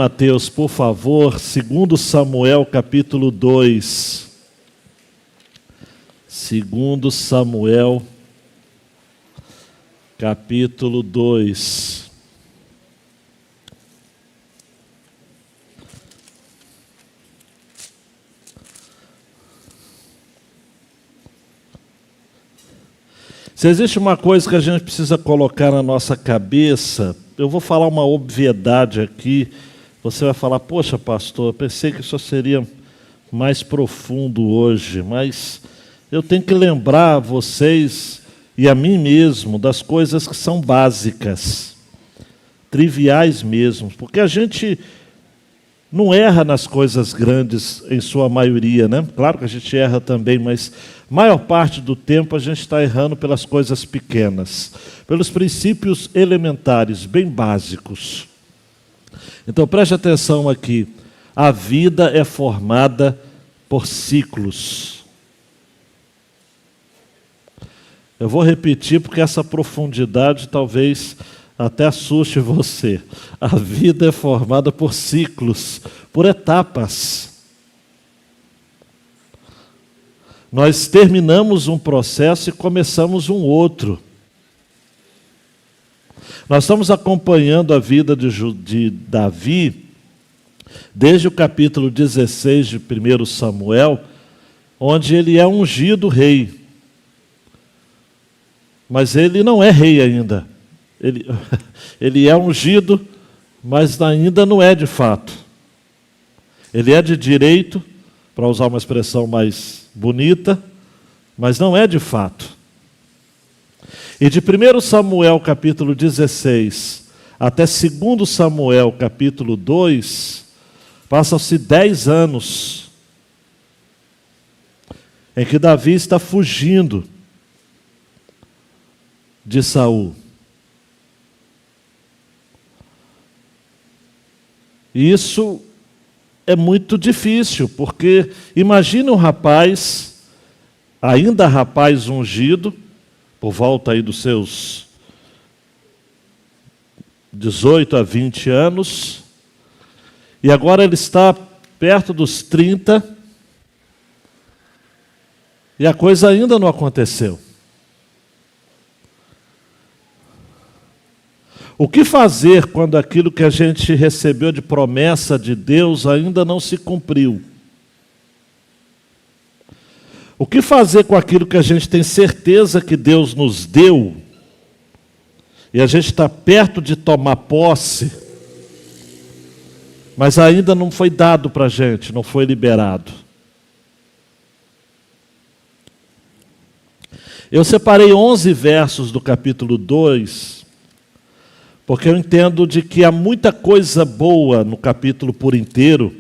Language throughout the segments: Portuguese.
Mateus, por favor, 2 Samuel capítulo 2. 2 Samuel capítulo 2. Se existe uma coisa que a gente precisa colocar na nossa cabeça, eu vou falar uma obviedade aqui. Você vai falar, poxa, pastor, eu pensei que isso seria mais profundo hoje, mas eu tenho que lembrar a vocês e a mim mesmo das coisas que são básicas, triviais mesmo, porque a gente não erra nas coisas grandes em sua maioria, né? Claro que a gente erra também, mas a maior parte do tempo a gente está errando pelas coisas pequenas, pelos princípios elementares, bem básicos. Então preste atenção aqui, a vida é formada por ciclos. Eu vou repetir porque essa profundidade talvez até assuste você. A vida é formada por ciclos, por etapas. Nós terminamos um processo e começamos um outro. Nós estamos acompanhando a vida de Davi, desde o capítulo 16 de 1 Samuel, onde ele é ungido rei. Mas ele não é rei ainda. Ele é ungido, mas ainda não é de fato. Ele é de direito, para usar uma expressão mais bonita, mas não é de fato. E de 1 Samuel capítulo 16 até 2 Samuel capítulo 2, passam-se 10 anos em que Davi está fugindo de Saul. E isso é muito difícil, porque imagina um rapaz, ainda rapaz ungido, por volta aí dos seus 18 a 20 anos, e agora ele está perto dos 30, e a coisa ainda não aconteceu. O que fazer quando aquilo que a gente recebeu de promessa de Deus ainda não se cumpriu? O que fazer com aquilo que a gente tem certeza que Deus nos deu e a gente está perto de tomar posse, mas ainda não foi dado para a gente, não foi liberado? Eu separei 11 versos do capítulo 2, porque eu entendo de que há muita coisa boa no capítulo por inteiro,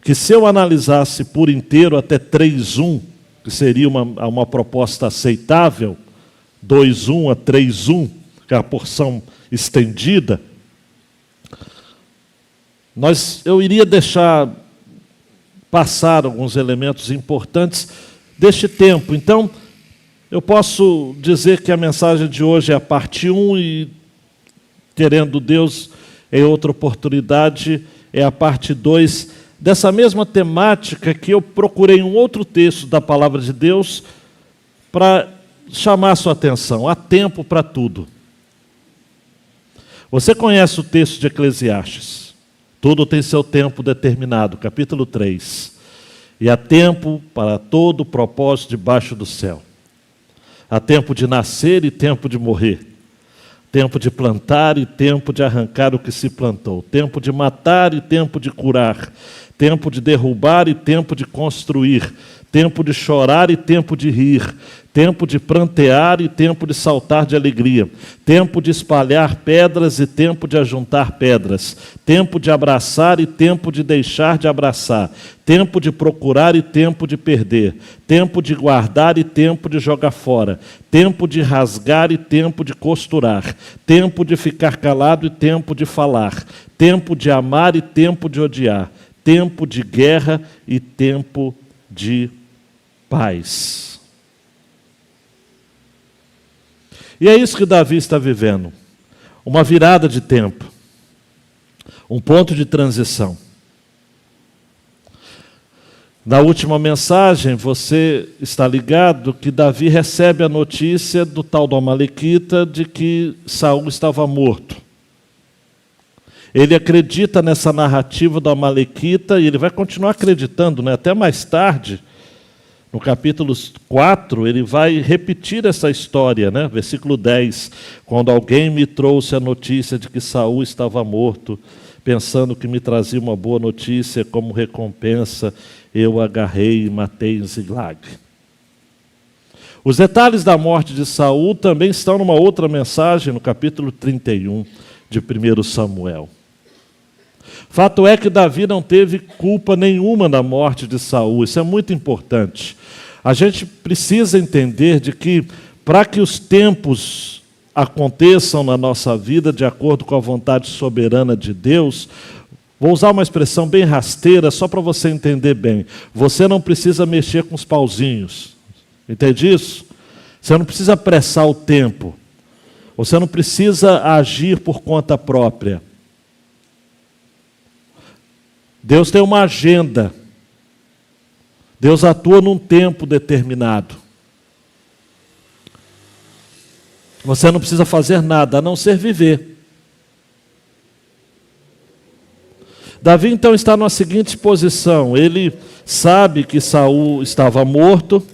que se eu analisasse por inteiro até 3:1, que seria uma proposta aceitável, 2:1 a 3:1, que é a porção estendida, eu iria deixar passar alguns elementos importantes deste tempo. Então, eu posso dizer que a mensagem de hoje é a parte 1 e, querendo Deus, em outra oportunidade, é a parte 2 dessa mesma temática que eu procurei um outro texto da Palavra de Deus para chamar a sua atenção. Há tempo para tudo. Você conhece o texto de Eclesiastes. Tudo tem seu tempo determinado, capítulo 3. E há tempo para todo o propósito debaixo do céu. Há tempo de nascer e tempo de morrer. Tempo de plantar e tempo de arrancar o que se plantou. Tempo de matar e tempo de curar. Tempo de derrubar e tempo de construir. Tempo de chorar e tempo de rir. Tempo de prantear e tempo de saltar de alegria. Tempo de espalhar pedras e tempo de ajuntar pedras. Tempo de abraçar e tempo de deixar de abraçar. Tempo de procurar e tempo de perder. Tempo de guardar e tempo de jogar fora. Tempo de rasgar e tempo de costurar. Tempo de ficar calado e tempo de falar. Tempo de amar e tempo de odiar. Tempo de guerra e tempo de paz. E é isso que Davi está vivendo. Uma virada de tempo. um ponto de transição. Na última mensagem, você está ligado que Davi recebe a notícia do tal do Amalequita de que Saul estava morto. Ele acredita nessa narrativa do Amalequita e ele vai continuar acreditando, né? Até mais tarde, no capítulo 4, ele vai repetir essa história, né? Versículo 10, quando alguém me trouxe a notícia de que Saul estava morto, pensando que me trazia uma boa notícia como recompensa, eu agarrei e matei em Ziglag. Os detalhes da morte de Saul também estão numa outra mensagem, no capítulo 31 de 1 Samuel. Fato é que Davi não teve culpa nenhuma na morte de Saul, isso é muito importante. A gente precisa entender de que, para que os tempos aconteçam na nossa vida de acordo com a vontade soberana de Deus, vou usar uma expressão bem rasteira, só para você entender bem. Você não precisa mexer com os pauzinhos. Entende isso? Você não precisa apressar o tempo. Você não precisa agir por conta própria. Deus tem uma agenda. Deus atua num tempo determinado. Você não precisa fazer nada, a não ser viver. Davi então está na seguinte posição, ele sabe que Saul estava morto,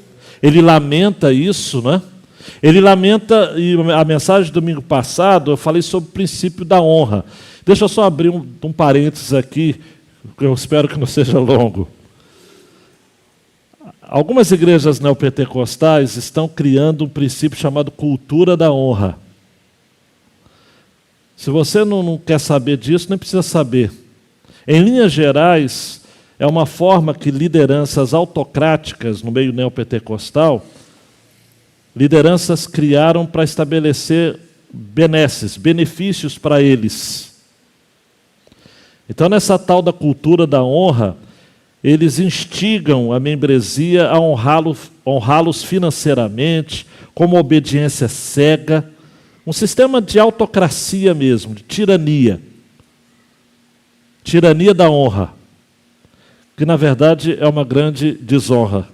ele lamenta isso, né? Ele lamenta, e a mensagem do domingo passado eu falei sobre o princípio da honra. Deixa eu só abrir um parênteses aqui, que eu espero que não seja longo. Algumas igrejas neopentecostais estão criando um princípio chamado cultura da honra. Se você não quer saber disso, nem precisa saber. Em linhas gerais, é uma forma que lideranças autocráticas no meio neopentecostal, lideranças criaram para estabelecer benefícios para eles. Então, nessa tal da cultura da honra, eles instigam a membresia a honrá-los financeiramente, como obediência cega, um sistema de autocracia mesmo, de tirania. Tirania da honra, que na verdade é uma grande desonra.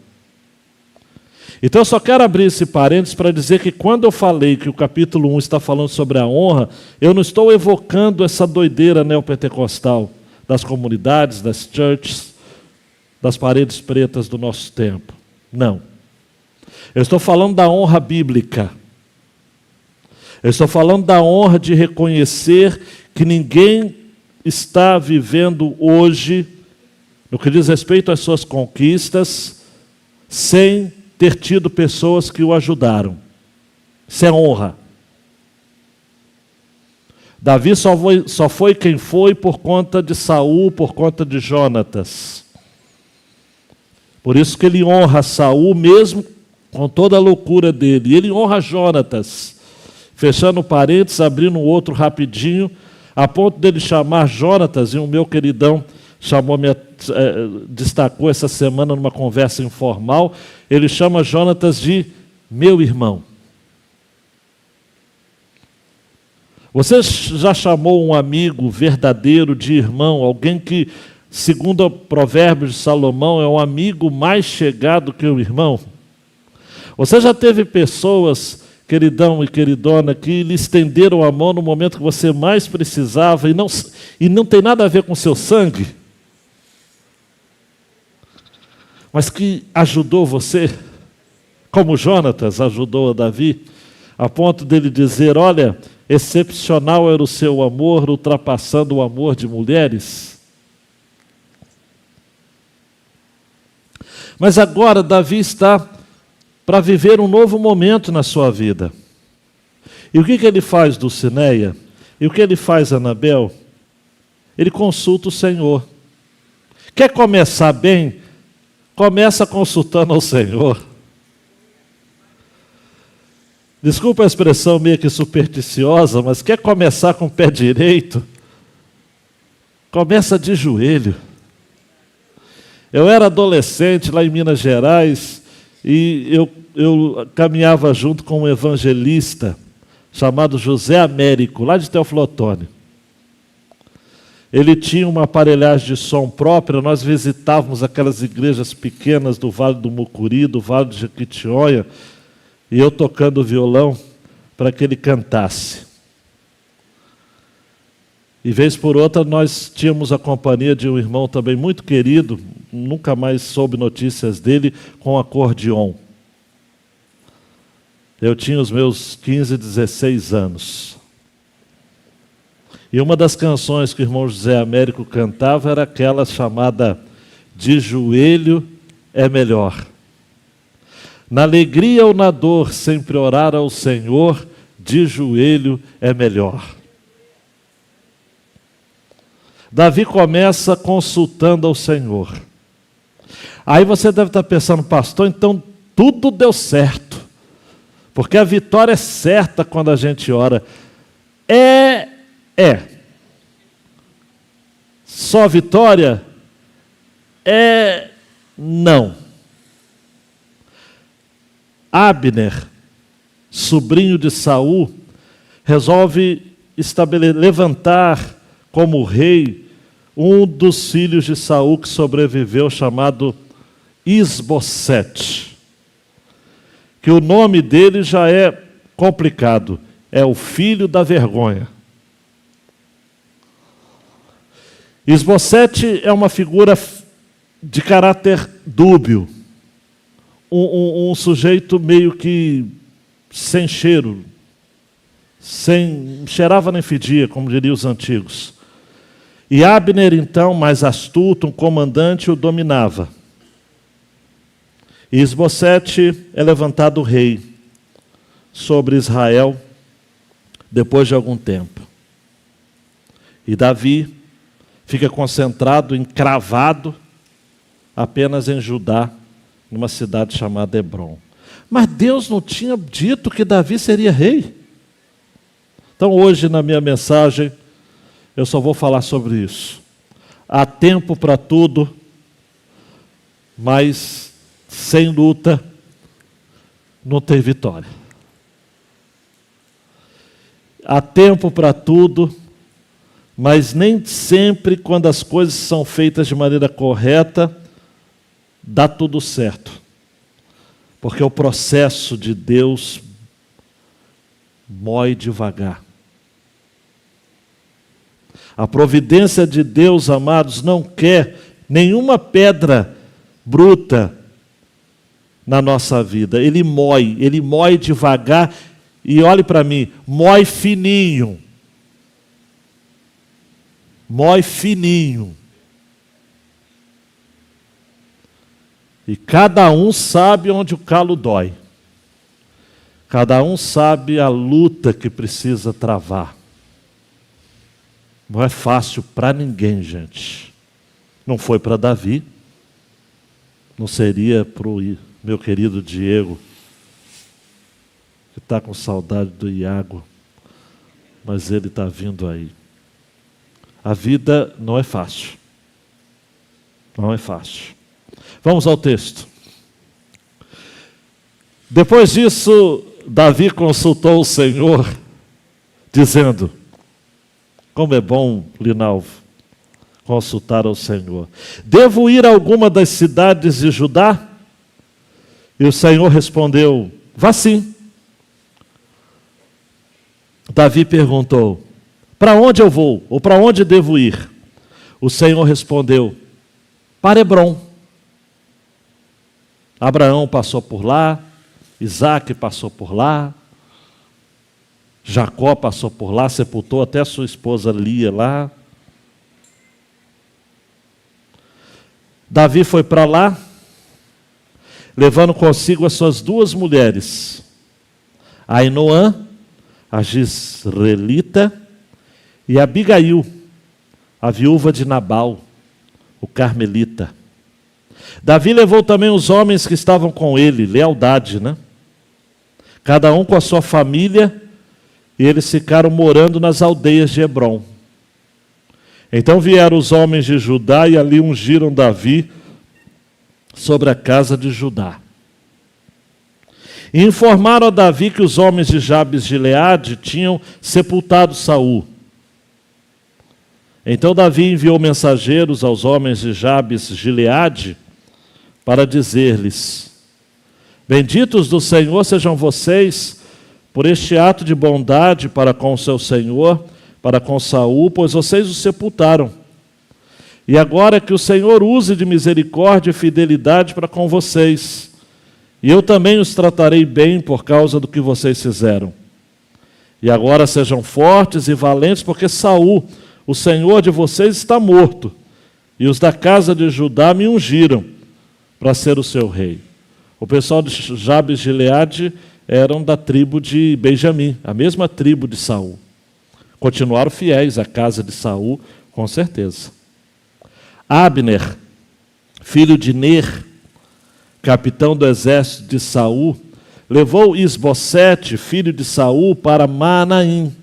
Então eu só quero abrir esse parênteses para dizer que quando eu falei que o capítulo 1 está falando sobre a honra, eu não estou evocando essa doideira neopentecostal das comunidades, das churches, das paredes pretas do nosso tempo. Não. Eu estou falando da honra bíblica. Eu estou falando da honra de reconhecer que ninguém está vivendo hoje, no que diz respeito às suas conquistas, sem ter tido pessoas que o ajudaram. Isso é honra. Davi só foi quem foi por conta de Saul, por conta de Jonatas. Por isso que ele honra Saul, mesmo com toda a loucura dele. E ele honra Jonatas. Fechando parênteses, abrindo um outro rapidinho, a ponto dele chamar Jonatas, e o meu queridão destacou essa semana numa conversa informal, ele chama Jonatas de meu irmão. Você já chamou um amigo verdadeiro de irmão, alguém que, segundo o Provérbios de Salomão, é um amigo mais chegado que o irmão? Você já teve pessoas, queridão e queridona, que lhe estenderam a mão no momento que você mais precisava e não tem nada a ver com seu sangue, mas que ajudou você, como Jonatas ajudou a Davi, a ponto dele dizer, olha, excepcional era o seu amor, ultrapassando o amor de mulheres. Mas agora Davi está para viver um novo momento na sua vida. E o que ele faz, Dulcineia? E o que ele faz, Anabel? Ele consulta o Senhor. Quer começar bem? Começa consultando ao Senhor. Desculpa a expressão meio que supersticiosa, mas quer começar com o pé direito? Começa de joelho. Eu era adolescente lá em Minas Gerais e eu caminhava junto com um evangelista chamado José Américo, lá de Teoflotone. Ele tinha uma aparelhagem de som própria. Nós visitávamos aquelas igrejas pequenas do Vale do Mucuri, do Vale de Jequitinhonha, e eu tocando violão para que ele cantasse. E vez por outra nós tínhamos a companhia de um irmão também muito querido, nunca mais soube notícias dele, com acordeon. Eu tinha os meus 15, 16 anos. E uma das canções que o irmão José Américo cantava era aquela chamada De Joelho é Melhor. Na alegria ou na dor, sempre orar ao Senhor, de joelho é melhor. Davi começa consultando ao Senhor. Aí você deve estar pensando, pastor, então tudo deu certo. Porque a vitória é certa quando a gente ora. É. Só vitória? Não. Abner, sobrinho de Saul, resolve levantar como rei um dos filhos de Saul que sobreviveu, chamado Isbosete. Que o nome dele já é complicado, é o filho da vergonha. Isbosete é uma figura de caráter dúbio, um sujeito meio que sem cheiro, cheirava nem fedia, como diriam os antigos. E Abner, então, mais astuto, um comandante, o dominava. E Isbosete é levantado rei sobre Israel depois de algum tempo. E Davi fica concentrado, encravado, apenas em Judá, numa cidade chamada Hebrom. Mas Deus não tinha dito que Davi seria rei. Então hoje, na minha mensagem, eu só vou falar sobre isso. Há tempo para tudo, mas sem luta não tem vitória. Há tempo para tudo, mas nem sempre, quando as coisas são feitas de maneira correta, dá tudo certo. Porque o processo de Deus mói devagar. A providência de Deus, amados, não quer nenhuma pedra bruta na nossa vida. Ele mói devagar. E olhe para mim, mói fininho. Mói fininho. E cada um sabe onde o calo dói. Cada um sabe a luta que precisa travar. Não é fácil para ninguém, gente. Não foi para Davi. Não seria para o meu querido Diego, que está com saudade do Iago. Mas ele está vindo aí. A vida não é fácil. Não é fácil. Vamos ao texto. Depois disso, Davi consultou o Senhor, dizendo: como é bom, Linalvo, consultar ao Senhor. Devo ir a alguma das cidades de Judá? E o Senhor respondeu: vá sim. Davi perguntou: para onde eu vou? Ou para onde devo ir? O Senhor respondeu: para Hebrom. Abraão passou por lá, Isaque passou por lá, Jacó passou por lá, sepultou até a sua esposa Lia lá. Davi foi para lá, levando consigo as suas duas mulheres, Ainoã, a Jezreelita, e Abigail, a viúva de Nabal, o carmelita. Davi levou também os homens que estavam com ele, lealdade, né? Cada um com a sua família, e eles ficaram morando nas aldeias de Hebrom. Então vieram os homens de Judá e ali ungiram Davi sobre a casa de Judá. E informaram a Davi que os homens de Jabes de Gileade tinham sepultado Saul. Então Davi enviou mensageiros aos homens de Jabes Gileade para dizer-lhes: benditos do Senhor sejam vocês por este ato de bondade para com o seu senhor, para com Saul, pois vocês o sepultaram. E agora que o Senhor use de misericórdia e fidelidade para com vocês, e eu também os tratarei bem por causa do que vocês fizeram. E agora sejam fortes e valentes, porque Saul, o senhor de vocês, está morto, e os da casa de Judá me ungiram para ser o seu rei. O pessoal de Jabes Gileade eram da tribo de Benjamim, a mesma tribo de Saul. Continuaram fiéis à casa de Saul, com certeza. Abner, filho de Ner, capitão do exército de Saul, levou Isbosete, filho de Saul, para Manaim,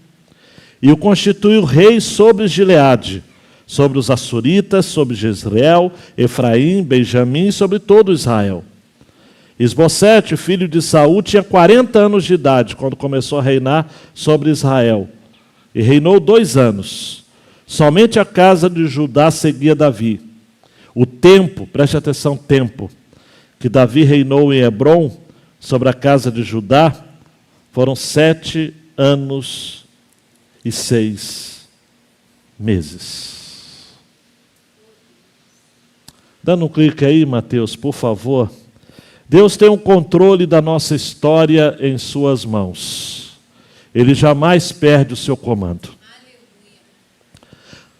e o constituiu rei sobre Gileade, sobre os Assuritas, sobre Jezreel, Efraim, Benjamim e sobre todo Israel. Isbosete, filho de Saul, tinha 40 anos de idade quando começou a reinar sobre Israel, e reinou 2 anos. Somente a casa de Judá seguia Davi. O tempo, preste atenção, tempo, que Davi reinou em Hebrom, sobre a casa de Judá, foram 7 anos e 6 meses. Dando um clique aí, Mateus, por favor. Deus tem um controle da nossa história em suas mãos. Ele jamais perde o seu comando.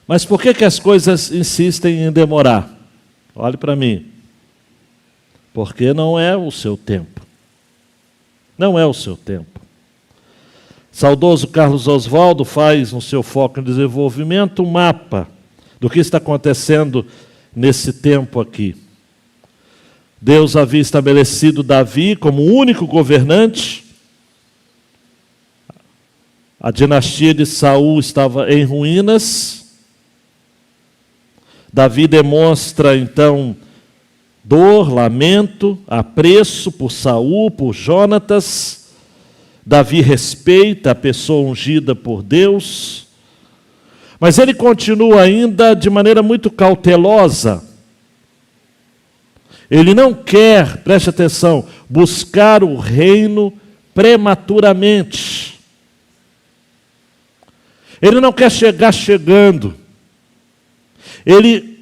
Mas por que as coisas insistem em demorar? Olhe para mim. Porque não é o seu tempo. Não é o seu tempo. Saudoso Carlos Oswaldo faz, no seu foco em desenvolvimento, um mapa do que está acontecendo nesse tempo aqui. Deus havia estabelecido Davi como o único governante. A dinastia de Saul estava em ruínas. Davi demonstra, então, dor, lamento, apreço por Saul, por Jonatas. Davi respeita a pessoa ungida por Deus. Mas ele continua ainda de maneira muito cautelosa. Ele não quer, preste atenção, buscar o reino prematuramente. Ele não quer chegar chegando. Ele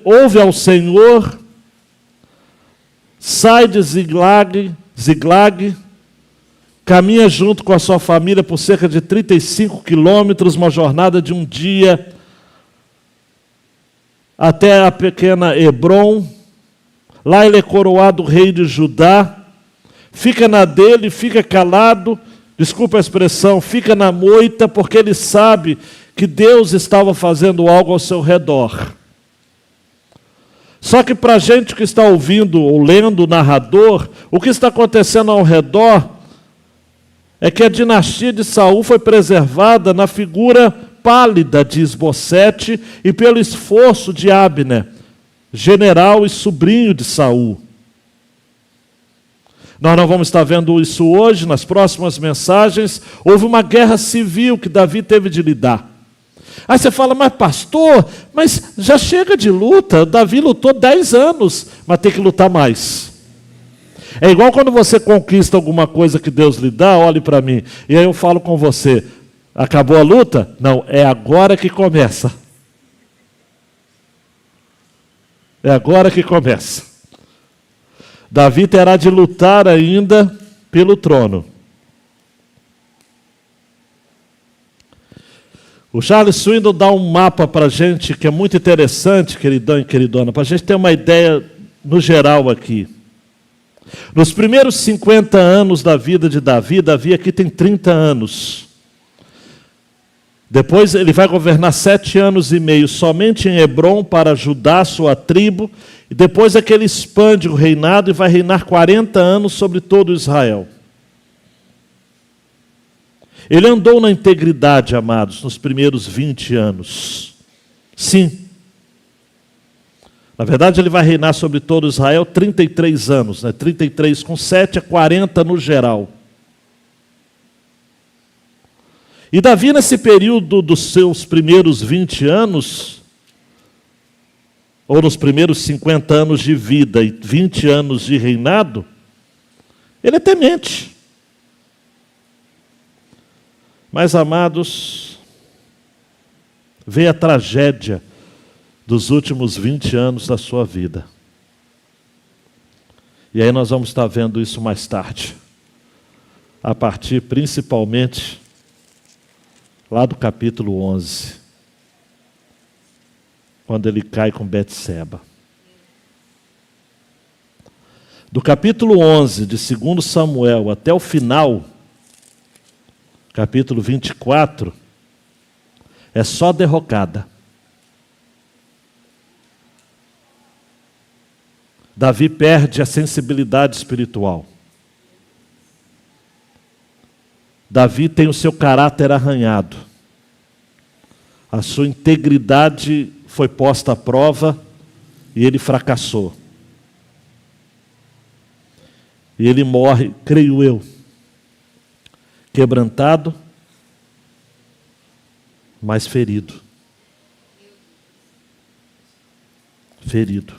ouve ao Senhor, sai de Ziglag, caminha junto com a sua família por cerca de 35 quilômetros, uma jornada de um dia, até a pequena Hebrom. Lá ele é coroado rei de Judá, fica na dele, fica calado, desculpa a expressão, fica na moita, porque ele sabe que Deus estava fazendo algo ao seu redor. Só que para a gente que está ouvindo ou lendo o narrador, o que está acontecendo ao redor é que a dinastia de Saul foi preservada na figura pálida de Isbosete e pelo esforço de Abner, general e sobrinho de Saul. Nós não vamos estar vendo isso hoje, nas próximas mensagens. Houve uma guerra civil que Davi teve de lidar. Aí você fala, mas pastor, mas já chega de luta, Davi lutou 10 anos, mas tem que lutar mais. É igual quando você conquista alguma coisa que Deus lhe dá, olhe para mim, e aí eu falo com você, acabou a luta? Não, é agora que começa. É agora que começa. Davi terá de lutar ainda pelo trono. O Charles Swindoll dá um mapa para a gente que é muito interessante, queridão e queridona, para a gente ter uma ideia no geral aqui. Nos primeiros 50 anos da vida de Davi, Davi aqui tem 30 anos. Depois ele vai governar 7 anos e meio somente em Hebrom para Judá, sua tribo, e depois é que ele expande o reinado e vai reinar 40 anos sobre todo Israel. Ele andou na integridade, amados, nos primeiros 20 anos. Sim. Na verdade, ele vai reinar sobre todo Israel 33 anos, 33 com 7 a 40 no geral. E Davi, nesse período dos seus primeiros 20 anos, ou nos primeiros 50 anos de vida e 20 anos de reinado, ele é temente. Mas, amados, veio a tragédia dos últimos 20 anos da sua vida. E aí nós vamos estar vendo isso mais tarde, a partir principalmente lá do capítulo 11, quando ele cai com Betseba. Do capítulo 11 de 2 Samuel até o final, capítulo 24, é só derrocada. Davi perde a sensibilidade espiritual. Davi tem o seu caráter arranhado. A sua integridade foi posta à prova e ele fracassou. E ele morre, creio eu, quebrantado, mas ferido. Ferido.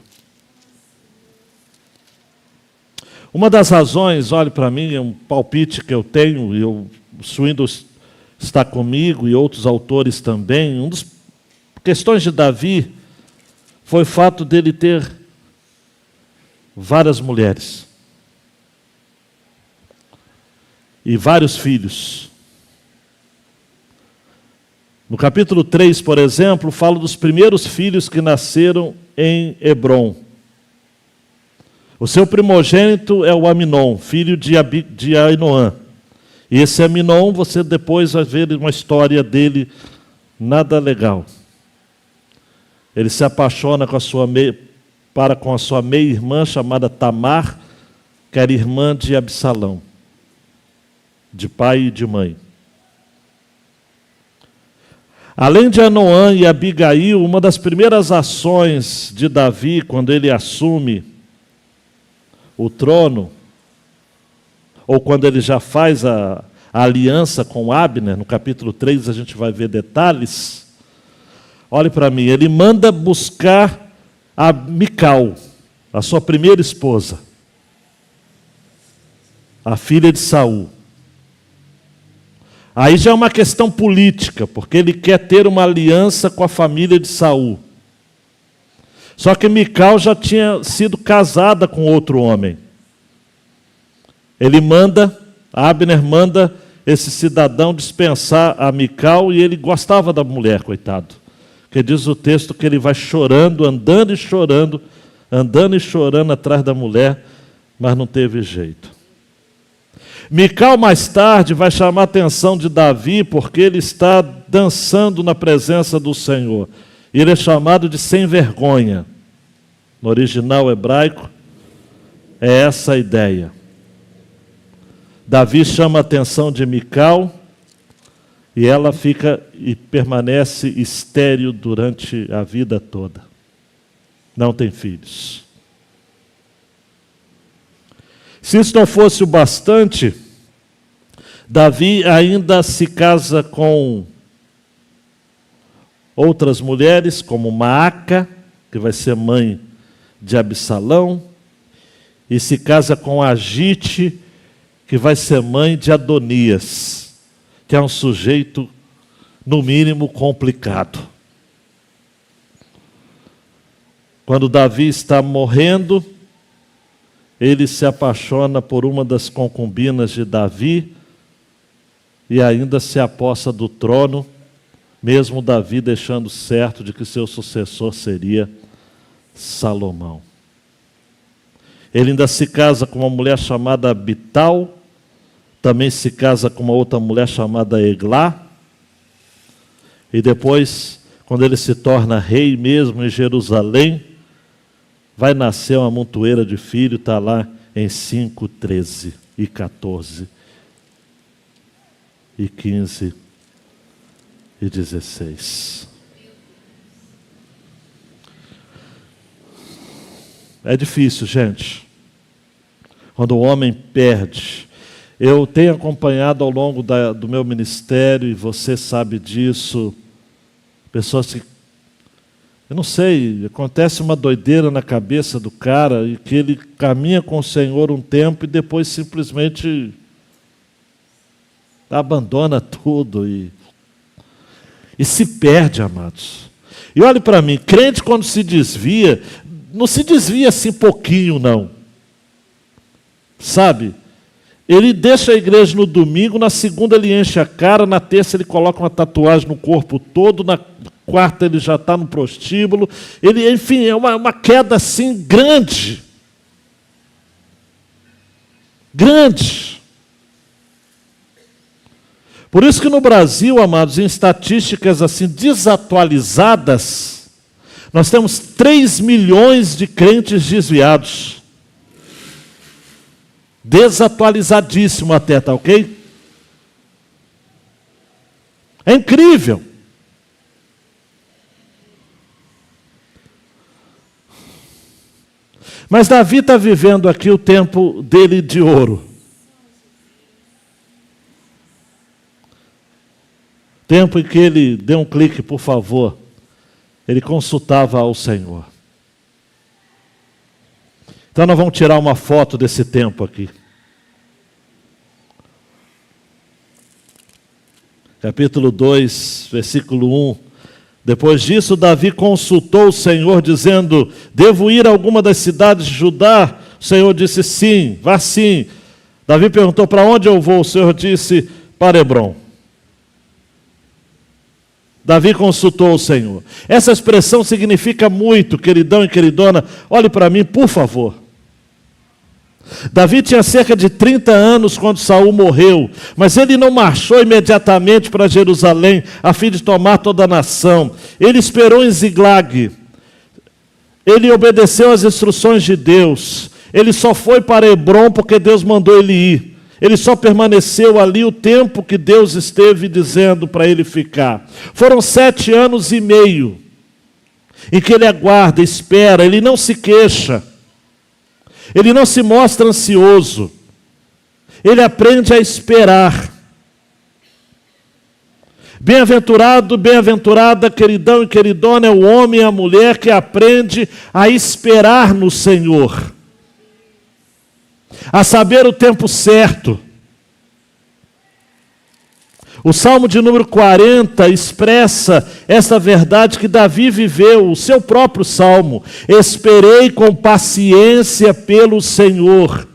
Uma das razões, olhe para mim, é um palpite que eu tenho, e o Swindoll está comigo e outros autores também. Uma das questões de Davi foi o fato dele ter várias mulheres e vários filhos. No capítulo 3, por exemplo, fala dos primeiros filhos que nasceram em Hebrom. O seu primogênito é o Aminon, filho de Ainoã. E esse Aminon, você depois vai ver uma história dele nada legal. Ele se apaixona com a sua meia-irmã chamada Tamar, que era irmã de Absalão, de pai e de mãe. Além de Anoã e Abigail, uma das primeiras ações de Davi, quando ele assume o trono, ou quando ele já faz a aliança com Abner, no capítulo 3 a gente vai ver detalhes. Olhe para mim, ele manda buscar a Mical, a sua primeira esposa, a filha de Saul. Aí já é uma questão política, porque ele quer ter uma aliança com a família de Saul. Só que Mical já tinha sido casada com outro homem. Abner manda esse cidadão dispensar a Mical, e ele gostava da mulher, coitado. Porque diz o texto que ele vai chorando, andando e chorando atrás da mulher, mas não teve jeito. Mical mais tarde vai chamar a atenção de Davi, porque ele está dançando na presença do Senhor. E ele é chamado de sem vergonha. No original hebraico, é essa a ideia. Davi chama a atenção de Mical, e ela fica e permanece estéril durante a vida toda. Não tem filhos. Se isso não fosse o bastante, Davi ainda se casa com outras mulheres, como Maaca, que vai ser mãe de Absalão, e se casa com Agite, que vai ser mãe de Adonias, que é um sujeito, no mínimo, complicado. Quando Davi está morrendo, ele se apaixona por uma das concubinas de Davi e ainda se apossa do trono, mesmo Davi deixando certo de que seu sucessor seria Salomão. Ele ainda se casa com uma mulher chamada Abital, também se casa com uma outra mulher chamada Eglá, e depois, quando ele se torna rei mesmo em Jerusalém, vai nascer uma montoeira de filho, está lá em 5, 13 e 14 e 15 e 16. É difícil, gente, quando o homem perde Eu tenho acompanhado ao longo do meu ministério, e você sabe disso, pessoas que, eu não sei, acontece uma doideira na cabeça do cara, e que ele caminha com o Senhor um tempo e depois simplesmente abandona tudo e se perde, amados. E olhe para mim, crente quando se desvia, não se desvia assim pouquinho, não. Sabe? Ele deixa a igreja no domingo, na segunda ele enche a cara, na terça ele coloca uma tatuagem no corpo todo, na quarta ele já está no prostíbulo. Ele, enfim, é uma queda assim grande. Grande. Por isso que no Brasil, amados, em estatísticas assim desatualizadas, nós temos 3 milhões de crentes desviados. Desatualizadíssimo até, tá ok? É incrível. Mas Davi está vivendo aqui o tempo dele de ouro. Tempo em que ele deu um clique, por favor. Ele consultava ao Senhor. Então nós vamos tirar uma foto desse tempo aqui. Capítulo 2, versículo 1. Depois disso, Davi consultou o Senhor, dizendo: devo ir a alguma das cidades de Judá? O Senhor disse: sim, vá sim. Davi perguntou: para onde eu vou? O Senhor disse: para Hebrom. Davi consultou o Senhor. Essa expressão significa muito, queridão e queridona. Olhe para mim, por favor. Davi tinha cerca de 30 anos quando Saul morreu, mas ele não marchou imediatamente para Jerusalém a fim de tomar toda a nação. Ele esperou em Ziglag. Ele obedeceu às instruções de Deus. Ele só foi para Hebrom porque Deus mandou ele ir. Ele só permaneceu ali o tempo que Deus esteve dizendo para ele ficar. Foram 7 anos e meio em que ele aguarda, espera, ele não se queixa. Ele não se mostra ansioso. Ele aprende a esperar. Bem-aventurado, bem-aventurada, queridão e queridona, é o homem e a mulher que aprende a esperar no Senhor. A saber o tempo certo. O Salmo de número 40 expressa essa verdade que Davi viveu, o seu próprio Salmo. Esperei com paciência pelo Senhor,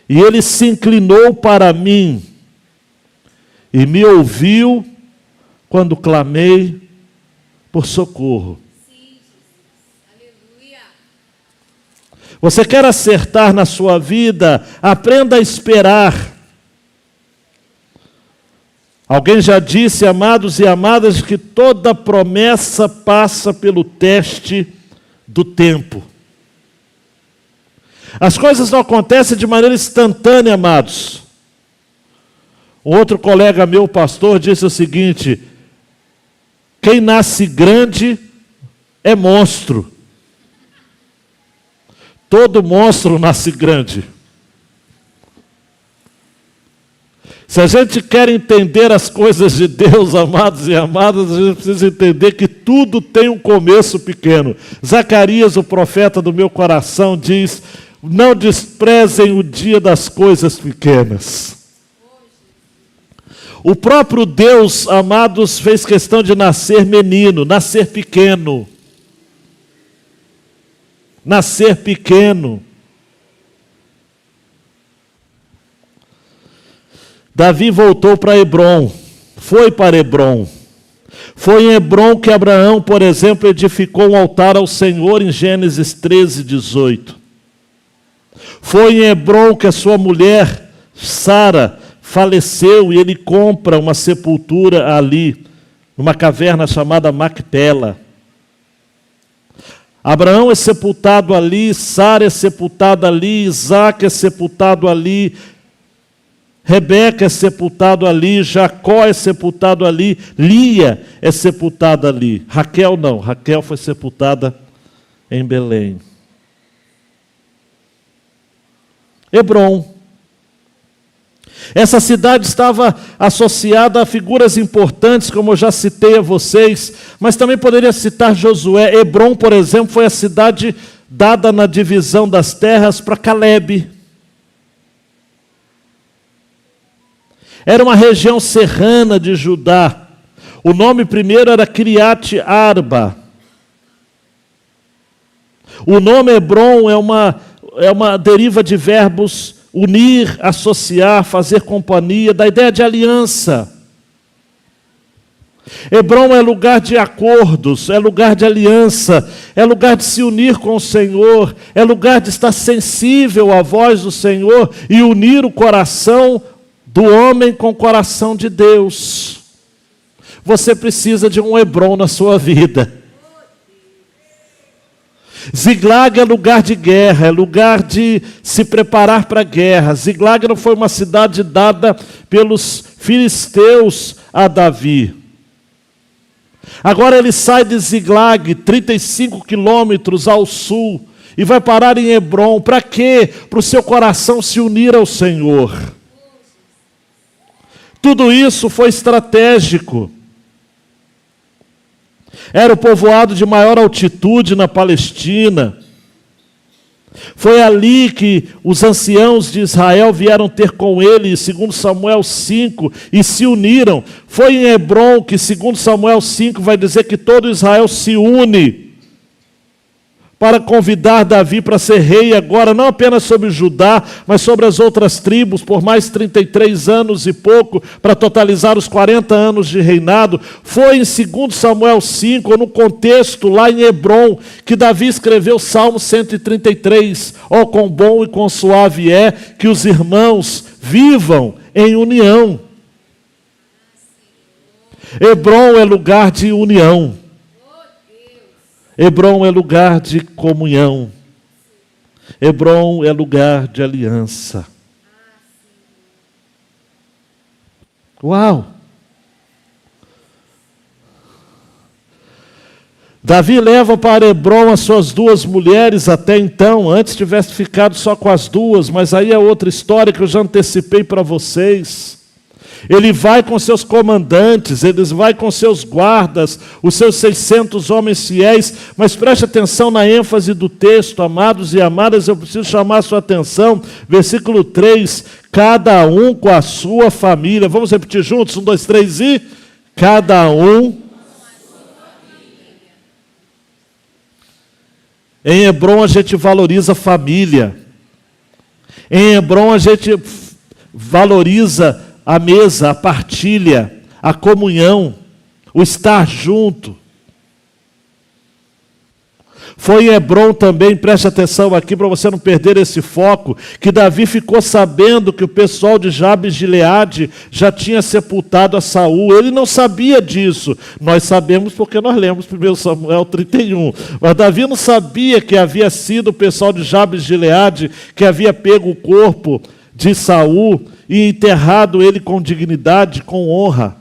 e Ele se inclinou para mim, e me ouviu quando clamei por socorro. Você quer acertar na sua vida? Aprenda a esperar. Alguém já disse, amados e amadas, que toda promessa passa pelo teste do tempo. As coisas não acontecem de maneira instantânea, amados. Um outro colega meu, pastor, disse o seguinte: quem nasce grande é monstro. Todo monstro nasce grande. Se a gente quer entender as coisas de Deus, amados e amadas, a gente precisa entender que tudo tem um começo pequeno. Zacarias, o profeta do meu coração, diz: não desprezem o dia das coisas pequenas. O próprio Deus, amados, fez questão de nascer menino, nascer pequeno. Nascer pequeno. Davi voltou para Hebrom, foi para Hebrom. Foi em Hebrom que Abraão, por exemplo, edificou um altar ao Senhor em Gênesis 13, 18. Foi em Hebrom que a sua mulher, Sara, faleceu e ele compra uma sepultura ali, numa caverna chamada Macpela. Abraão é sepultado ali, Sara é sepultada ali, Isaac é sepultado ali, Rebeca é sepultado ali, Jacó é sepultado ali, Lia é sepultada ali. Raquel não, Raquel foi sepultada em Belém. Hebrom. Essa cidade estava associada a figuras importantes, como eu já citei a vocês, mas também poderia citar Josué. Hebrom, por exemplo, foi a cidade dada na divisão das terras para Calebe. Era uma região serrana de Judá. O nome primeiro era Kiriat Arba. O nome Hebrom é uma deriva de verbos unir, associar, fazer companhia, da ideia de aliança. Hebrom é lugar de acordos, é lugar de aliança, é lugar de se unir com o Senhor, é lugar de estar sensível à voz do Senhor e unir o coração do homem com o coração de Deus. Você precisa de um Hebrom na sua vida. Ziglag é lugar de guerra, é lugar de se preparar para a guerra. Ziglag não foi uma cidade dada pelos filisteus a Davi. Agora ele sai de Ziglag, 35 quilômetros ao sul, e vai parar em Hebrom. Para quê? Para o seu coração se unir ao Senhor. Tudo isso foi estratégico. Era o povoado de maior altitude na Palestina. Foi ali que os anciãos de Israel vieram ter com ele, segundo Samuel 5, e se uniram. Foi em Hebrom que, segundo Samuel 5, vai dizer que todo Israel se une para convidar Davi para ser rei agora, não apenas sobre Judá, mas sobre as outras tribos, por mais 33 anos e pouco, para totalizar os 40 anos de reinado. Foi em 2 Samuel 5, ou no contexto lá em Hebrom, que Davi escreveu o Salmo 133. Ó, quão bom e quão suave é que os irmãos vivam em união. Hebrom é lugar de união. Hebrom é lugar de comunhão. Hebrom é lugar de aliança. Uau! Davi leva para Hebrom as suas duas mulheres até então. Antes tivesse ficado só com as duas, mas aí é outra história que eu já antecipei para vocês. Ele vai com seus comandantes, ele vai com seus guardas, os seus 600 homens fiéis, mas preste atenção na ênfase do texto, amados e amadas, eu preciso chamar a sua atenção, versículo 3, cada um com a sua família. Vamos repetir juntos? 1, 2, 3 e... Cada um. Em Hebrom a gente valoriza a família. Em Hebrom a gente valoriza a mesa, a partilha, a comunhão, o estar junto. Foi em Hebrom também, preste atenção aqui para você não perder esse foco, que Davi ficou sabendo que o pessoal de Jabes de Gileade já tinha sepultado a Saul. Ele não sabia disso. Nós sabemos porque nós lemos 1 Samuel 31. Mas Davi não sabia que havia sido o pessoal de Jabes de Gileade que havia pego o corpo de Saul e enterrado ele com dignidade, com honra.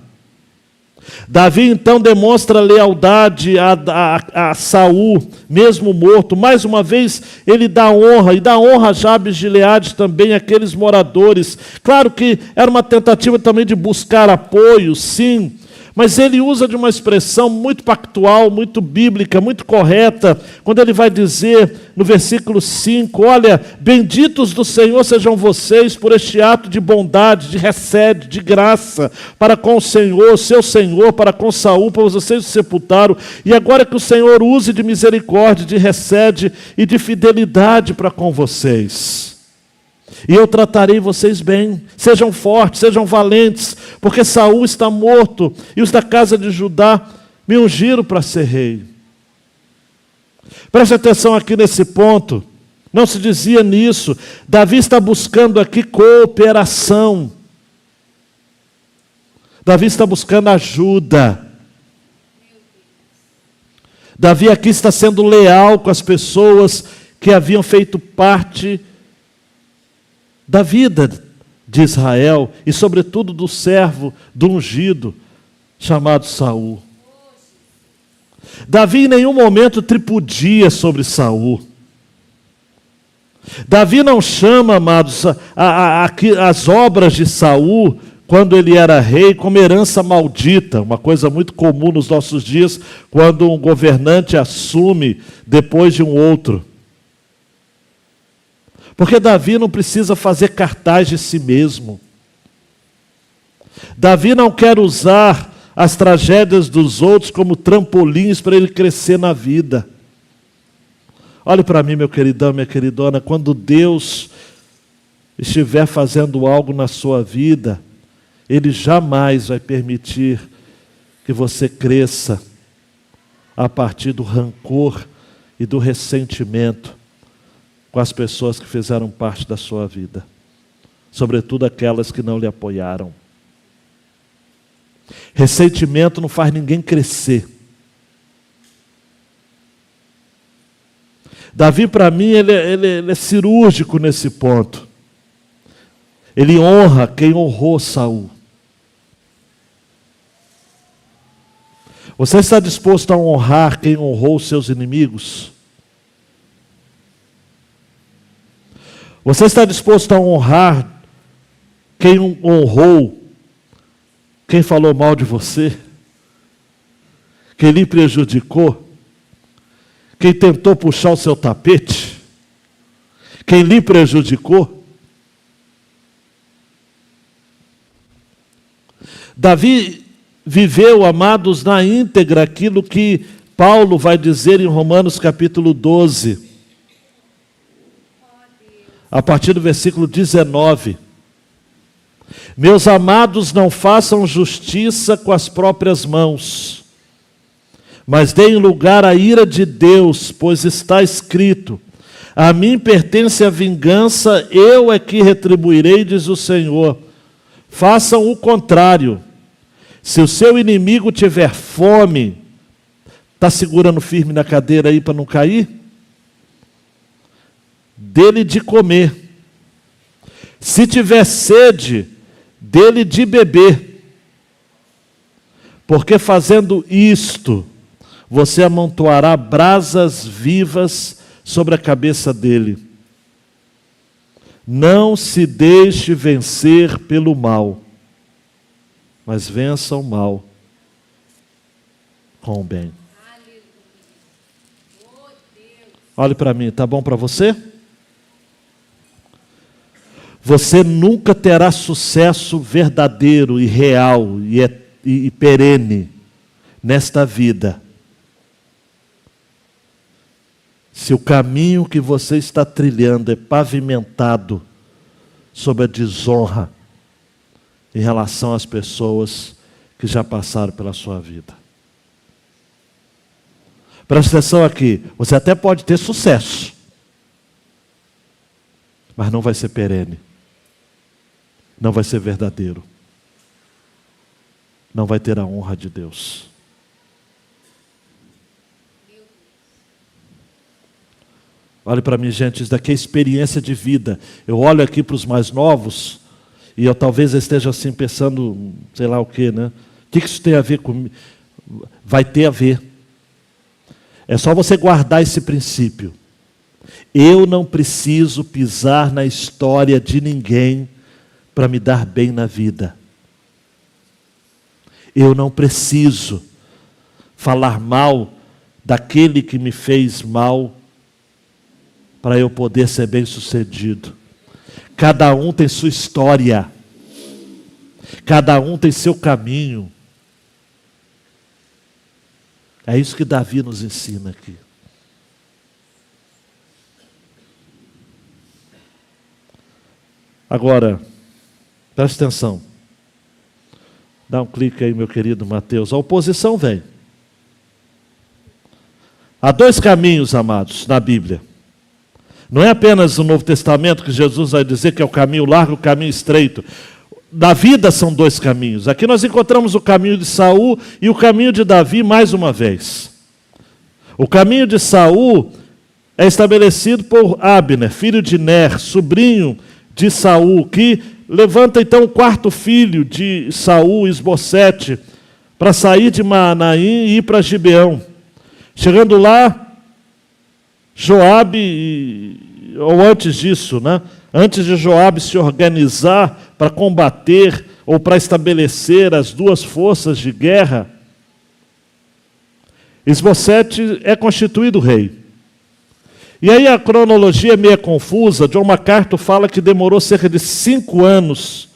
Davi então demonstra lealdade a Saul, mesmo morto. Mais uma vez ele dá honra, e dá honra a Jabes de Gileade também, aqueles moradores. Claro que era uma tentativa também de buscar apoio, sim, mas ele usa de uma expressão muito pactual, muito bíblica, muito correta, quando ele vai dizer no versículo 5, olha, benditos do Senhor sejam vocês por este ato de bondade, de recede, de graça, para com o Senhor, seu Senhor, para com Saul, para vocês o sepultaram, e agora que o Senhor use de misericórdia, de recede e de fidelidade para com vocês. E eu tratarei vocês bem, sejam fortes, sejam valentes, porque Saul está morto, e os da casa de Judá me ungiram para ser rei. Preste atenção aqui nesse ponto, não se dizia nisso, Davi está buscando aqui cooperação, Davi está buscando ajuda, Davi aqui está sendo leal com as pessoas que haviam feito parte da vida de Israel e, sobretudo, do servo, do ungido, chamado Saul. Davi em nenhum momento tripudia sobre Saul. Davi não chama, amados, as obras de Saul, quando ele era rei, como herança maldita, uma coisa muito comum nos nossos dias, quando um governante assume depois de um outro. Porque Davi não precisa fazer cartaz de si mesmo. Davi não quer usar as tragédias dos outros como trampolins para ele crescer na vida. Olhe para mim, meu queridão, minha queridona, quando Deus estiver fazendo algo na sua vida, Ele jamais vai permitir que você cresça a partir do rancor e do ressentimento com as pessoas que fizeram parte da sua vida, sobretudo aquelas que não lhe apoiaram. Ressentimento não faz ninguém crescer. Davi, para mim, ele é cirúrgico nesse ponto. Ele honra quem honrou Saul. Você está disposto a honrar quem honrou os seus inimigos? Você está disposto a honrar quem honrou, quem falou mal de você? Quem lhe prejudicou? Quem tentou puxar o seu tapete? Quem lhe prejudicou? Davi viveu, amados, na íntegra aquilo que Paulo vai dizer em Romanos capítulo 12, a partir do versículo 19. Meus amados, não façam justiça com as próprias mãos, mas deem lugar à ira de Deus, pois está escrito: a mim pertence a vingança, eu é que retribuirei, diz o Senhor. Façam o contrário. Se o seu inimigo tiver fome, está segurando firme na cadeira aí para não cair? Dê-lhe de comer. Se tiver sede, dê-lhe de beber. Porque fazendo isto, você amontoará brasas vivas sobre a cabeça dele. Não se deixe vencer pelo mal, mas vença o mal com o bem. Olhe para mim, tá bom para você? Você nunca terá sucesso verdadeiro e real e perene nesta vida se o caminho que você está trilhando é pavimentado sob a desonra em relação às pessoas que já passaram pela sua vida. Presta atenção aqui, você até pode ter sucesso, mas não vai ser perene, não vai ser verdadeiro, não vai ter a honra de Deus. Olhe para mim, gente, isso daqui é experiência de vida. Eu olho aqui para os mais novos e eu talvez esteja assim pensando, sei lá o quê, né? O que isso tem a ver comigo? Vai ter a ver. É só você guardar esse princípio. Eu não preciso pisar na história de ninguém para me dar bem na vida. Eu não preciso falar mal daquele que me fez mal para eu poder ser bem-sucedido. Cada um tem sua história. Cada um tem seu caminho. É isso que Davi nos ensina aqui. Agora, preste atenção. Dá um clique aí, meu querido Mateus. A oposição vem. Há dois caminhos, amados, na Bíblia. Não é apenas no Novo Testamento que Jesus vai dizer que é o caminho largo e o caminho estreito. Na vida são dois caminhos. Aqui nós encontramos o caminho de Saul e o caminho de Davi mais uma vez. O caminho de Saul é estabelecido por Abner, filho de Ner, sobrinho de Saul, que levanta então o quarto filho de Saul, Isbosete, para sair de Maanaim e ir para Gibeão. Chegando lá, Joabe ou antes disso, né? Antes de Joabe se organizar para combater ou para estabelecer as duas forças de guerra, Isbosete é constituído rei. E aí a cronologia é meio confusa. John MacArthur fala que demorou cerca de 5 anos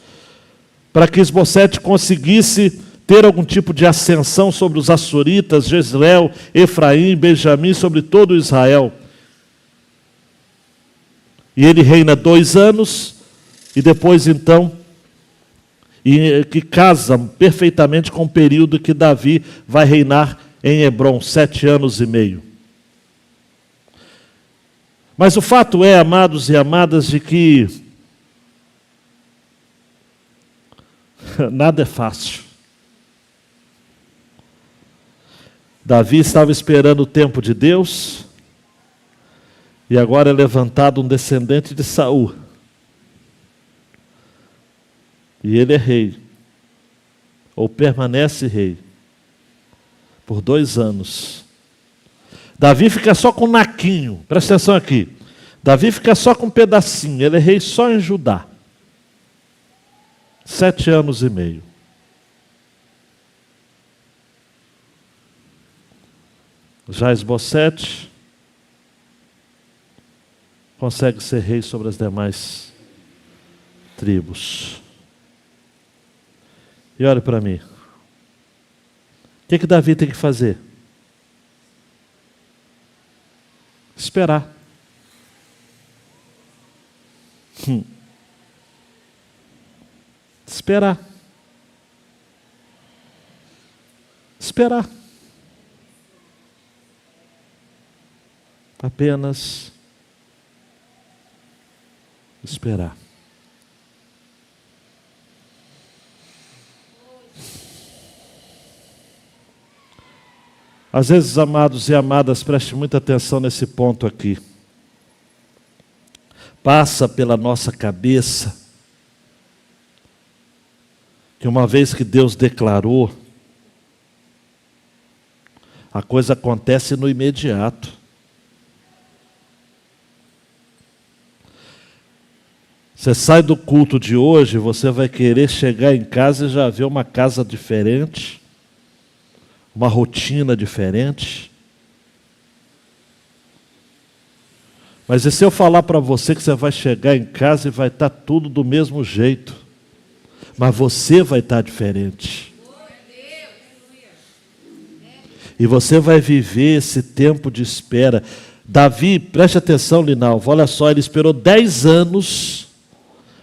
para que Isbosete conseguisse ter algum tipo de ascensão sobre os Açoritas, Jezreel, Efraim, Benjamim, sobre todo Israel. E ele reina 2 anos, e depois então, que casa perfeitamente com o período que Davi vai reinar em Hebrom, 7 anos e meio. Mas o fato é, amados e amadas, de que nada é fácil. Davi estava esperando o tempo de Deus, e agora é levantado um descendente de Saul. E ele é rei, ou permanece rei, por 2 anos. Davi fica só com um naquinho, presta atenção aqui. Davi fica só com um pedacinho, ele é rei só em Judá. 7 anos e meio. Já Isbosete consegue ser rei sobre as demais tribos. E olhe para mim. O que Davi tem que fazer? Esperar. Esperar. Esperar. Apenas esperar. Às vezes, amados e amadas, preste muita atenção nesse ponto aqui. Passa pela nossa cabeça que uma vez que Deus declarou, a coisa acontece no imediato. Você sai do culto de hoje, você vai querer chegar em casa e já ver uma casa diferente, uma rotina diferente. Mas e se eu falar para você que você vai chegar em casa e vai estar tudo do mesmo jeito, mas você vai estar diferente. E você vai viver esse tempo de espera. Davi, preste atenção, Linalva, olha só, ele esperou 10 anos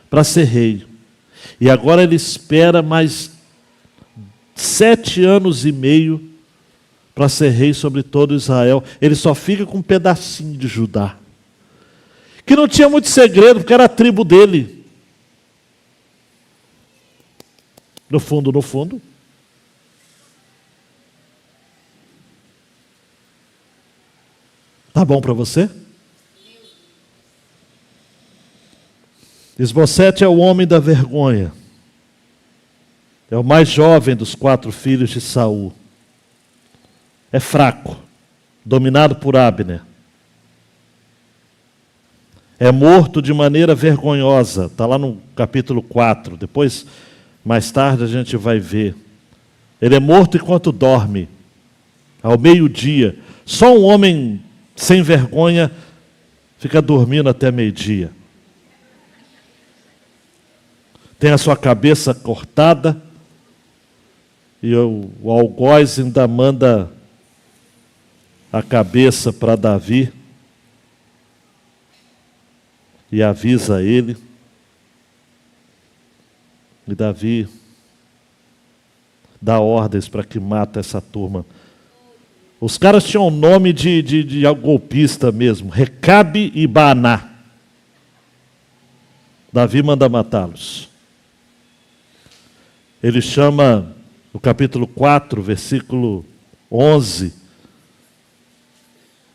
para ser rei. E agora ele espera mais 7 anos e meio para ser rei sobre todo Israel. Ele só fica com um pedacinho de Judá, que não tinha muito segredo, porque era a tribo dele. No fundo, no fundo. Tá bom para você? Isbosete é o homem da vergonha. É o mais jovem dos 4 filhos de Saul. É fraco, dominado por Abner. É morto de maneira vergonhosa. Está lá no capítulo 4. Depois, mais tarde, a gente vai ver. Ele é morto enquanto dorme, ao meio-dia. Só um homem sem vergonha fica dormindo até meio-dia. Tem a sua cabeça cortada, e o algoz ainda manda a cabeça para Davi e avisa ele. E Davi dá ordens para que mata essa turma. Os caras tinham o nome de golpista mesmo, Recabe e Baaná. Davi manda matá-los. Ele chama, no capítulo 4, versículo 11,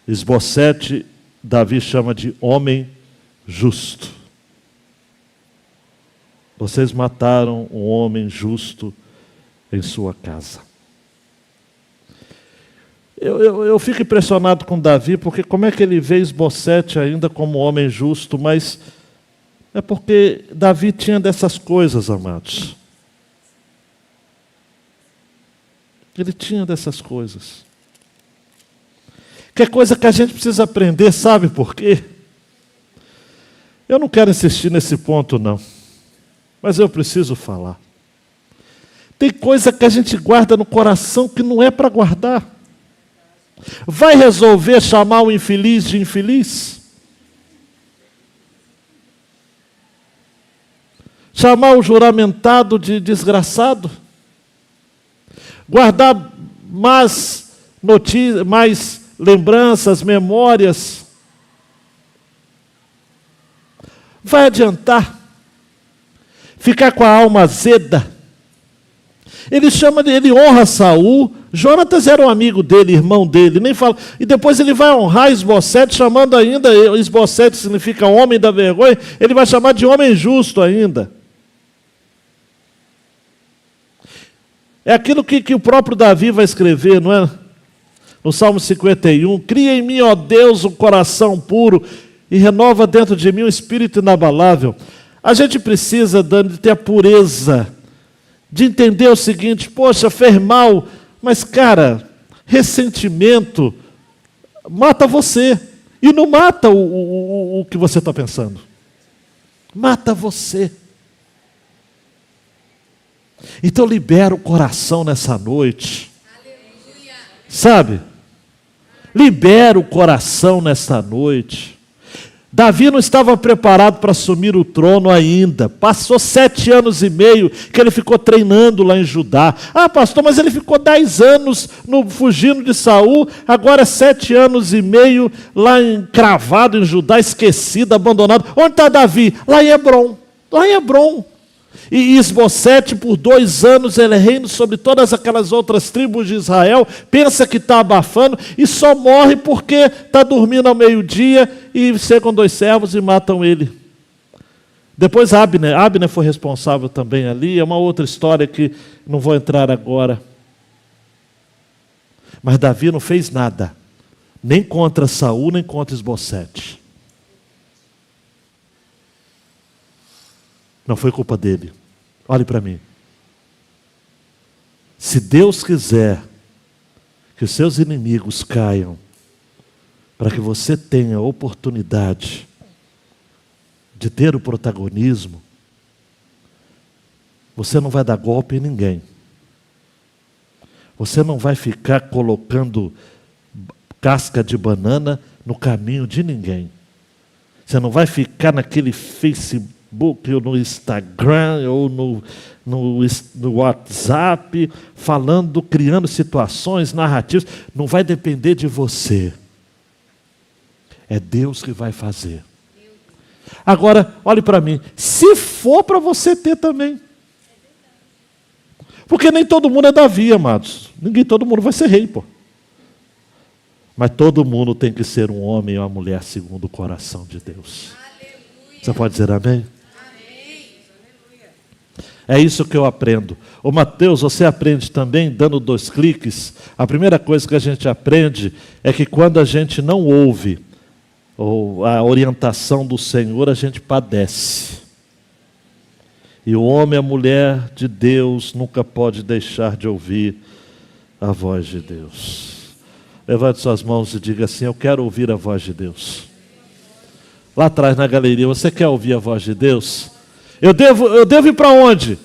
Isbosete, Davi chama de homem justo. Vocês mataram um homem justo em sua casa. Eu fico impressionado com Davi, porque como é que ele vê Isbosete ainda como homem justo, mas é porque Davi tinha dessas coisas, amados. Ele tinha dessas coisas. Que é coisa que a gente precisa aprender, sabe por quê? Eu não quero insistir nesse ponto, não. Mas eu preciso falar. Tem coisa que a gente guarda no coração que não é para guardar. Vai resolver chamar o infeliz de infeliz? Chamar o juramentado de desgraçado? Guardar mais notícias, mais lembranças, memórias? Vai adiantar? Ficar com a alma azeda? Ele honra Saul. Jonatas era um amigo dele, irmão dele, nem fala. E depois ele vai honrar Isbosete, chamando ainda, Isbosete significa homem da vergonha, ele vai chamar de homem justo ainda. É aquilo que o próprio Davi vai escrever, não é? No Salmo 51, cria em mim, ó Deus, um coração puro e renova dentro de mim um espírito inabalável. A gente precisa, Dani, de ter a pureza, de entender o seguinte, poxa, fez mal, mas cara, ressentimento mata você, e não mata o que você está pensando, mata você. Então libera o coração nessa noite, aleluia. Sabe? Libera o coração nessa noite. Davi não estava preparado para assumir o trono ainda. Passou 7 anos e meio que ele ficou treinando lá em Judá. Ah, pastor, mas ele ficou 10 anos fugindo de Saul. Agora 7 anos e meio lá encravado em Judá, esquecido, abandonado. Onde está Davi? Lá em Hebrom. Lá em Hebrom. E Isbosete, por 2 anos, ele reina sobre todas aquelas outras tribos de Israel, pensa que está abafando, e só morre porque está dormindo ao meio-dia, e chegam 2 servos e matam ele. Depois Abner foi responsável também ali, é uma outra história que não vou entrar agora. Mas Davi não fez nada, nem contra Saul, nem contra Isbosete. Não foi culpa dele. Olhe para mim. Se Deus quiser que os seus inimigos caiam, para que você tenha a oportunidade de ter o protagonismo, você não vai dar golpe em ninguém. Você não vai ficar colocando casca de banana no caminho de ninguém. Você não vai ficar naquele Facebook, ou no Instagram, ou no WhatsApp, falando, criando situações, narrativas. Não vai depender de você. É Deus que vai fazer. Agora, olhe para mim. Se for para você ter também. Porque nem todo mundo é Davi, amados. Todo mundo vai ser rei, pô. Mas todo mundo tem que ser um homem ou uma mulher segundo o coração de Deus. Aleluia. Você pode dizer amém? É isso que eu aprendo. Ô Mateus, você aprende também dando 2 cliques. A primeira coisa que a gente aprende é que quando a gente não ouve a orientação do Senhor, a gente padece. E o homem e a mulher de Deus nunca pode deixar de ouvir a voz de Deus. Levante suas mãos e diga assim: eu quero ouvir a voz de Deus. Lá atrás na galeria, você quer ouvir a voz de Deus? Eu devo ir para onde?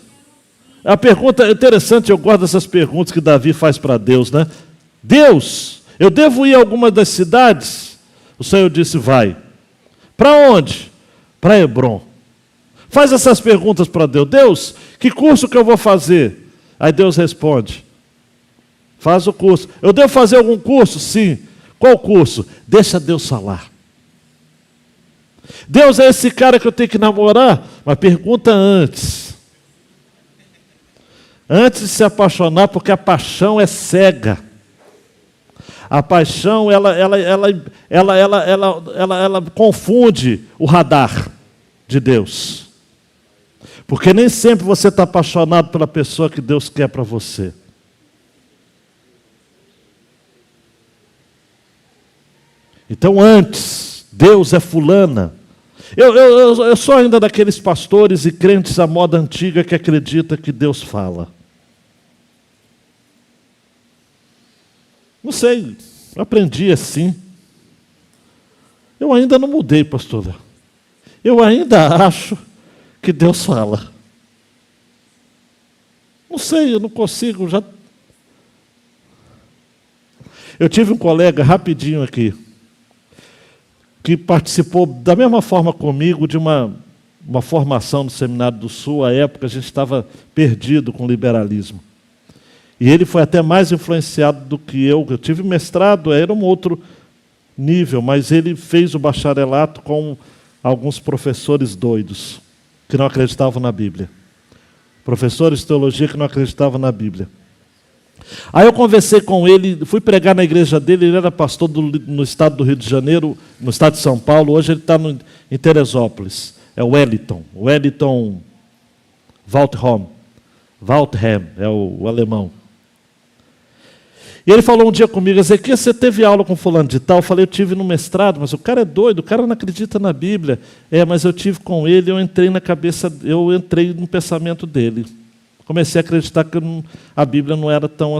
A pergunta é interessante, eu gosto dessas perguntas que Davi faz para Deus, né? Deus, eu devo ir a alguma das cidades? O Senhor disse, vai. Para onde? Para Hebrom. Faz essas perguntas para Deus. Deus, que curso que eu vou fazer? Aí Deus responde, faz o curso. Eu devo fazer algum curso? Sim. Qual curso? Deixa Deus falar. Deus é esse cara que eu tenho que namorar? Mas pergunta antes. Antes de se apaixonar, porque a paixão é cega. A paixão, ela confunde o radar de Deus. Porque nem sempre você está apaixonado pela pessoa que Deus quer para você. Então antes, Deus é fulana. Eu sou ainda daqueles pastores e crentes à moda antiga que acredita que Deus fala. Não sei, eu aprendi assim. Eu ainda não mudei, pastor Léo. Eu ainda acho que Deus fala. Não sei, eu não consigo. Eu tive um colega rapidinho aqui, que participou da mesma forma comigo de uma formação no Seminário do Sul. À época a gente estava perdido com o liberalismo. E ele foi até mais influenciado do que eu. Eu tive mestrado, era um outro nível, mas ele fez o bacharelato com alguns professores doidos, que não acreditavam na Bíblia. Professores de teologia que não acreditavam na Bíblia. Aí eu conversei com ele, fui pregar na igreja dele, ele era pastor no estado do Rio de Janeiro, no estado de São Paulo, hoje ele está em Teresópolis. É o Wellington Waltham, é o alemão. E ele falou um dia comigo, Ezequiel, você teve aula com fulano de tal? Eu falei, eu tive no mestrado, mas o cara é doido, o cara não acredita na Bíblia. Mas eu tive com ele, eu entrei no pensamento dele. Comecei a acreditar que a Bíblia não era tão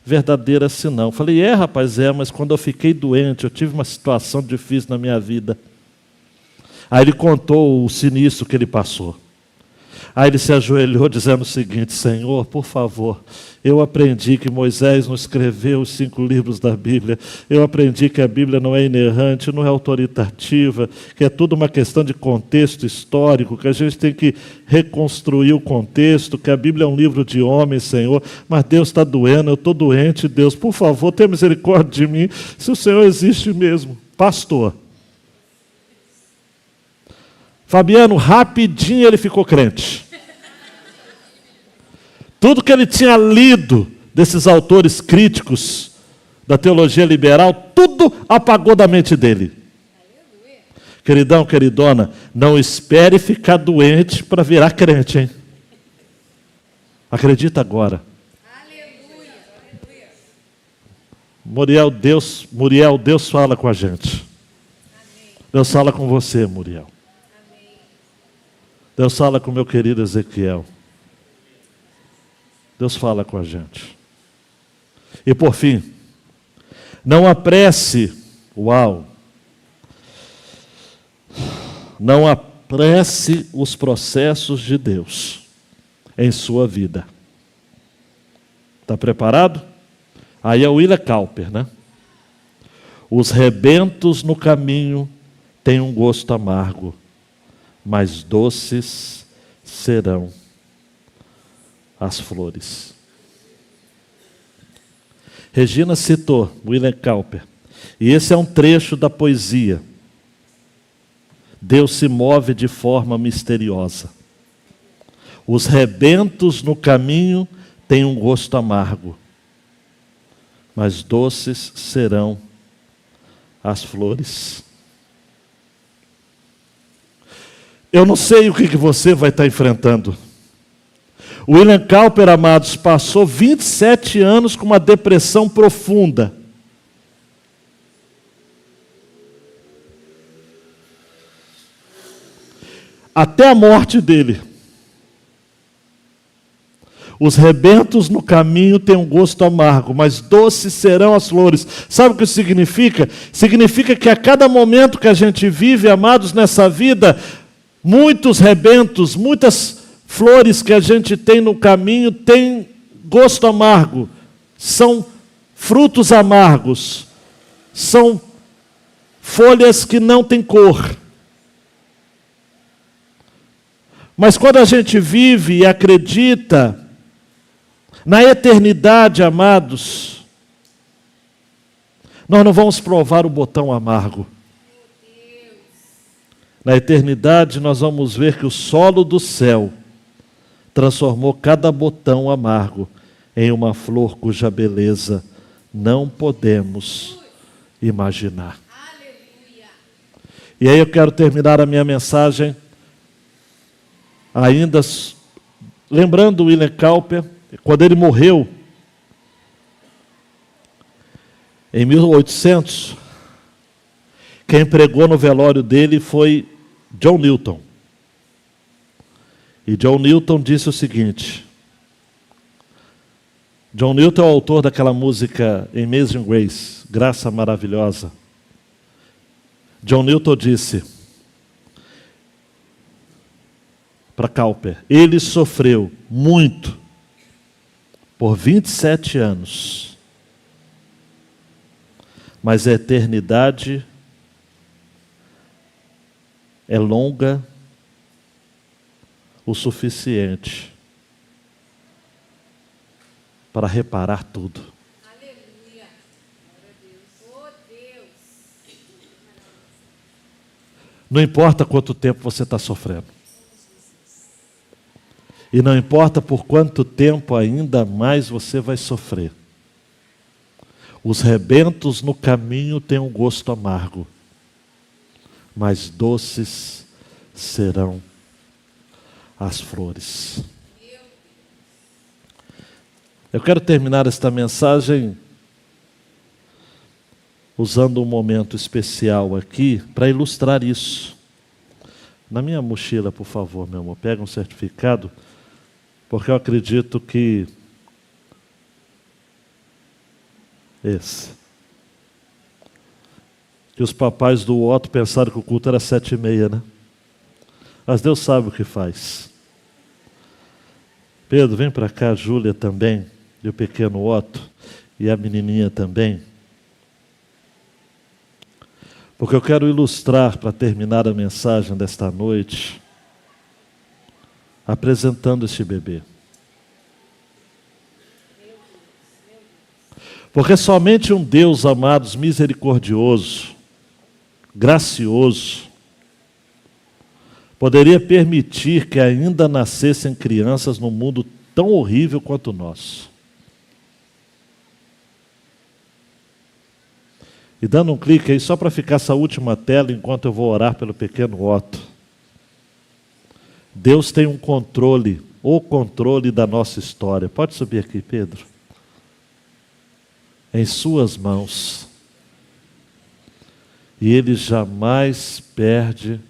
verdadeira assim não. Eu falei, rapaz, mas quando eu fiquei doente, eu tive uma situação difícil na minha vida. Aí ele contou o sinistro que ele passou. Aí ele se ajoelhou dizendo o seguinte, Senhor, por favor, eu aprendi que Moisés não escreveu os 5 livros da Bíblia, eu aprendi que a Bíblia não é inerrante, não é autoritativa, que é tudo uma questão de contexto histórico, que a gente tem que reconstruir o contexto, que a Bíblia é um livro de homens, Senhor, mas Deus está doendo, eu estou doente, Deus, por favor, tenha misericórdia de mim, se o Senhor existe mesmo. Pastor. Fabiano, rapidinho ele ficou crente. Tudo que ele tinha lido desses autores críticos da teologia liberal, tudo apagou da mente dele. Aleluia. Queridão, queridona, não espere ficar doente para virar crente, hein? Acredita agora. Aleluia. Muriel, Deus fala com a gente. Amém. Deus fala com você, Muriel. Amém. Deus fala com meu querido Ezequiel. Deus fala com a gente. E por fim, não apresse, não apresse os processos de Deus em sua vida. Está preparado? Aí é o William Cowper, né? Os rebentos no caminho têm um gosto amargo, mas doces serão as flores. Regina citou William Cowper, e esse é um trecho da poesia. Deus se move de forma misteriosa. Os rebentos no caminho têm um gosto amargo, mas doces serão as flores. Eu não sei o que você vai estar enfrentando. William Cowper, amados, passou 27 anos com uma depressão profunda. Até a morte dele. Os rebentos no caminho têm um gosto amargo, mas doces serão as flores. Sabe o que isso significa? Significa que a cada momento que a gente vive, amados, nessa vida, muitos rebentos, muitas flores que a gente tem no caminho têm gosto amargo, são frutos amargos, são folhas que não têm cor. Mas quando a gente vive e acredita na eternidade, amados, nós não vamos provar o botão amargo. Na eternidade nós vamos ver que o solo do céu transformou cada botão amargo em uma flor cuja beleza não podemos imaginar. Aleluia. E aí eu quero terminar a minha mensagem ainda lembrando William Cowper, quando ele morreu em 1800, Quem pregou no velório dele foi John Newton. E John Newton disse o seguinte: John Newton é o autor daquela música Amazing Grace, Graça Maravilhosa. John Newton disse para Cowper: ele sofreu muito por 27 anos, mas a eternidade é longa o suficiente para reparar tudo. Aleluia. Glória a Deus. Oh, Deus. Não importa quanto tempo você está sofrendo. E não importa por quanto tempo ainda mais você vai sofrer. Os rebentos no caminho têm um gosto amargo, mas doces serão as flores. Eu quero terminar esta mensagem usando um momento especial aqui para ilustrar isso. Na minha mochila, por favor, meu amor, pega um certificado, porque eu acredito que que os papais do Otto pensaram que o culto era 7h30, né? Mas Deus sabe o que faz. Pedro, vem para cá, Júlia também, e o pequeno Otto, e a menininha também. Porque eu quero ilustrar, para terminar a mensagem desta noite, apresentando este bebê. Porque somente um Deus, amados, misericordioso, gracioso, poderia permitir que ainda nascessem crianças num mundo tão horrível quanto o nosso. E dando um clique aí, só para ficar essa última tela, enquanto eu vou orar pelo pequeno Otto. Deus tem um controle, o controle da nossa história. Pode subir aqui, Pedro. Em suas mãos. E Ele jamais perde